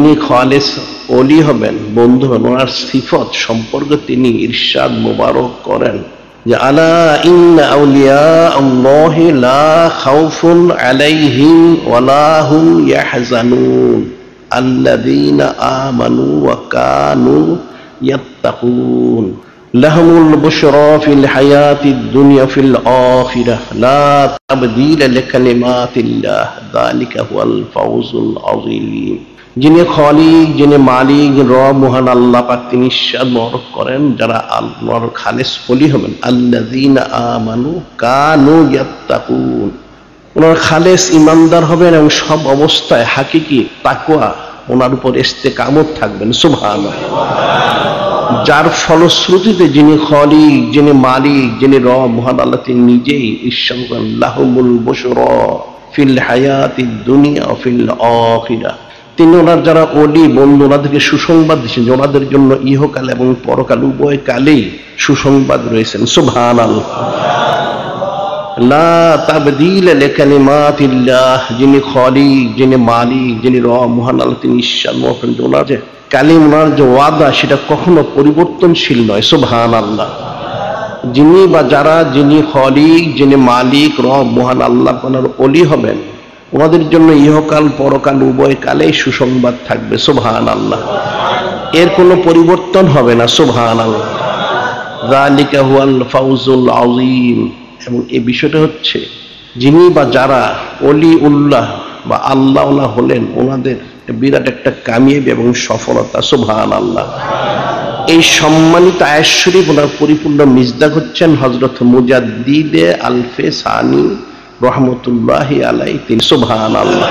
যিনি খালেস ওলি হবেন, বন্ধু হবেন, ওনার সিফত সম্পর্কে তিনি ইরশাদ মুবারক করেন যে আলা ইন্না আউলিয়া আল্লাহি লা খাউফুন আলাইহিম ওয়ালা হুম ইয়াহজানুন আল্লাযীনা আমানু ওয়া কানু ইয়াত্তাকুন লাহুমুল বুশরা ফিল হায়াতিদ দুনিয়া ফিল আখিরাহ লা তাবদীলা লিকালিমাতিল্লাহ যালিকা হুয়াল ফাওজুল আযীম। যিনি খালিক, যিনি মালিক, রব মহান আল্লাহ পাক, তিনি ইরশাদ মুবারক করেন যারা আল্লাহর খালেস ওলি হবেন, আল্লাযীনা আমানু কানু ইয়াত্তাকুন, ওনার খালেস ইমানদার হবেন এবং সব অবস্থায় হাকিকি তাকওয়া ওনার উপর ইস্তেকামত থাকবেন। সুবহানাল্লাহ। যার ফলশ্রুতিতে যিনি খালিক, যিনি মালিক, যিনি রব মহান আল্লাহ, তিনি নিজেই ইরশাদ করেন লাহুমুল বুশরা ফিল হায়াতিদ দুনিয়া ফিল আখিরাহ, তিনি ওনার যারা ওলি বন্ধু ওনাদেরকে সুসংবাদ দিচ্ছেন যে ওনাদের জন্য ইহকাল এবং পরকাল উভয় কালেই সুসংবাদ রয়েছেন। সুবহানাল্লাহ। লা তাবদীলা লিকালিমাতিল্লাহ, যিনি খালিক, যিনি মালিক, যিনি রব মহান আল্লাহ, তিনি ঈশ্বর মহান, ওনার যে কালিম, ওনার যে ওয়াদা সেটা কখনো পরিবর্তনশীল নয়। সুবহানাল্লাহ। যিনি বা যারা যিনি খালিক, যিনি মালিক, রব মহান আল্লাহ, ওনার ওলি হবেন, ওনাদের জন্য ইহকাল পরকাল উভয় কালেই সুসংবাদ থাকবে। সুবহানাল্লাহ। এর কোনো পরিবর্তন হবে না। সুবহানাল্লাহ। যালিকা হুয়াল ফাওজুল আযীম। এবং এই বিষয়টা হচ্ছে যিনি বা যারা ওলি উল্লাহ বা আল্লাহ হলেন, ওনাদের বিরাট একটা কামিয়াবি এবং সফলতা। সুবহানাল্লাহ। এই সম্মানিত আয়াত শরীফ ওনার পরিপূর্ণ মিজদাক হচ্ছেন হযরত মুজাদ্দিদে আলফে সানি রহমতুল্লাহি আলাইহি। সুবহানাল্লাহ।